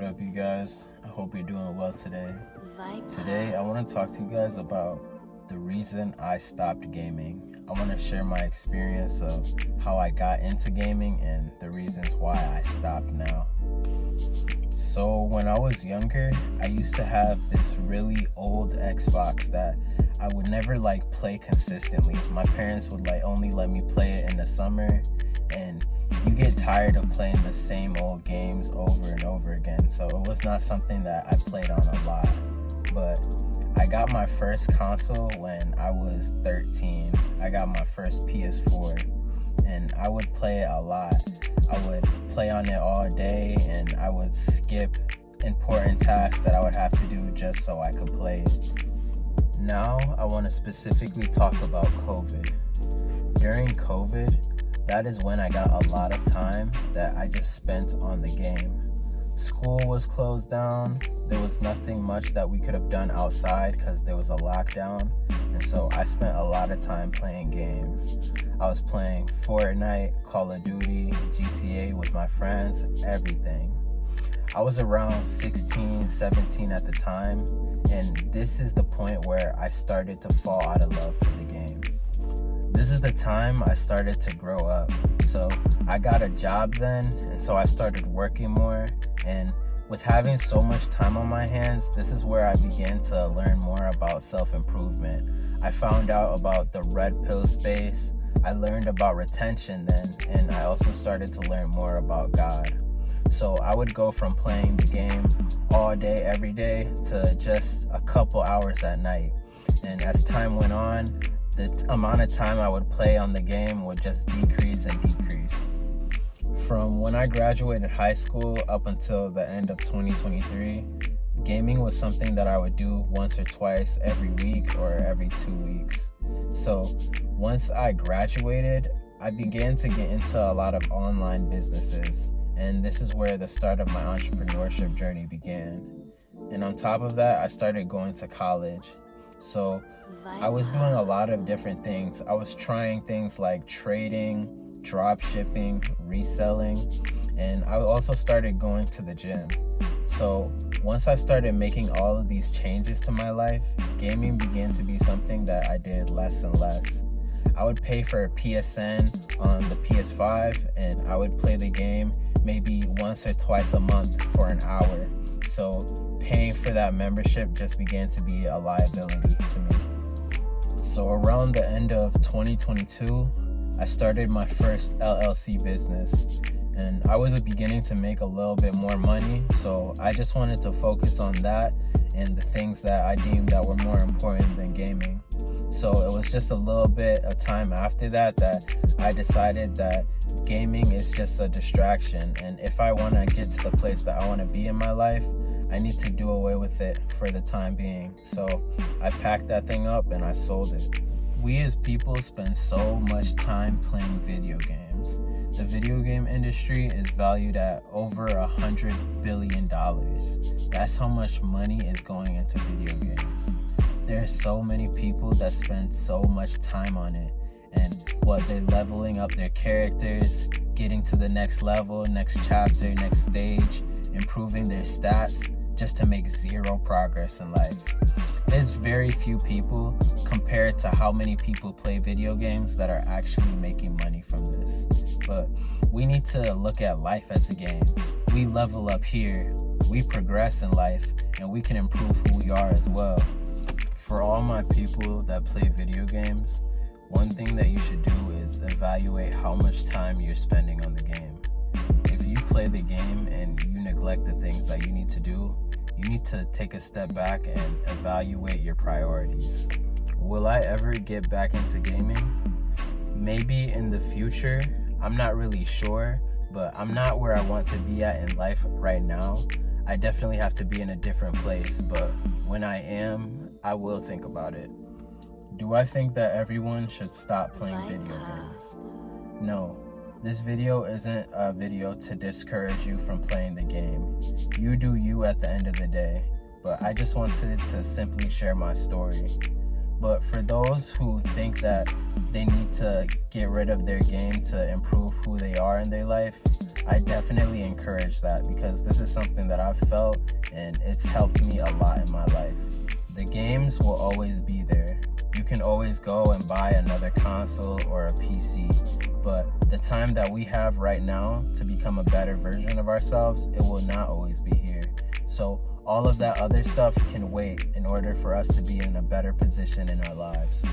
up, you guys? I hope you're doing well today. Vibe. Today, I want to talk to you guys about the reason I stopped gaming. I want to share my experience of how I got into gaming and the reasons why I stopped now. So, when I was younger, I used to have this really old Xbox that I would never play consistently. My parents would only let me play it in the summer, and you get tired of playing the same old games over and over again. So it was not something that I played on a lot. But I got my first console when I was 13. I got my first PS4, and I would play it a lot. I would play on it all day, and I would skip important tasks that I would have to do just so I could play it. Now I want to specifically talk about COVID. During COVID, that is when I got a lot of time that I just spent on the game. School was closed down. There was nothing much that we could have done outside because there was a lockdown. And so I spent a lot of time playing games. I was playing Fortnite, Call of Duty, GTA with my friends, everything. I was around 16, 17 at the time. And this is the point where I started to fall out of love for the game. This is the time I started to grow up. So I got a job then, and so I started working more. And with having so much time on my hands, this is where I began to learn more about self-improvement. I found out about the red pill space. I learned about retention then, and I also started to learn more about God. So I would go from playing the game all day, every day, to just a couple hours at night. And as time went on, the amount of time I would play on the game would just decrease and decrease. From when I graduated high school up until the end of 2023, gaming was something that I would do once or twice every week or every 2 weeks. So once I graduated, I began to get into a lot of online businesses, and this is where the start of my entrepreneurship journey began. And on top of that, I started going to college. So I was doing a lot of different things. I was trying things like trading, drop shipping, reselling, and I also started going to the gym. So once I started making all of these changes to my life, gaming began to be something that I did less and less. I would pay for a PSN on the PS5, and I would play the game maybe once or twice a month for an hour. So paying for that membership just began to be a liability to me. So around the end of 2022, I started my first LLC business, and I was beginning to make a little bit more money, so I just wanted to focus on that and the things that I deemed that were more important than gaming. So it was just a little bit of time after that I decided that gaming is just a distraction, and if I want to get to the place that I want to be in my life, I need to do away with it for the time being. So I packed that thing up and I sold it. We as people spend so much time playing video games. The video game industry is valued at over $100 billion. That's how much money is going into video games. There are so many people that spend so much time on it. And they're leveling up their characters, getting to the next level, next chapter, next stage, improving their stats, just to make zero progress in life. There's very few people compared to how many people play video games that are actually making money from this. But we need to look at life as a game. We level up here, we progress in life, and we can improve who we are as well. For all my people that play video games, one thing that you should do is evaluate how much time you're spending on the game. If you play the game and you neglect the things that you need to do, you need to take a step back and evaluate your priorities. Will I ever get back into gaming? Maybe in the future. I'm not really sure, but I'm not where I want to be at in life right now. I definitely have to be in a different place, but when I am, I will think about it. Do I think that everyone should stop playing video games? No. This video isn't a video to discourage you from playing the game. You do you at the end of the day, but I just wanted to simply share my story. But for those who think that they need to get rid of their game to improve who they are in their life, I definitely encourage that because this is something that I've felt and it's helped me a lot in my life. The games will always be there. You can always go and buy another console or a PC, but the time that we have right now to become a better version of ourselves, it will not always be here. So all of that other stuff can wait in order for us to be in a better position in our lives.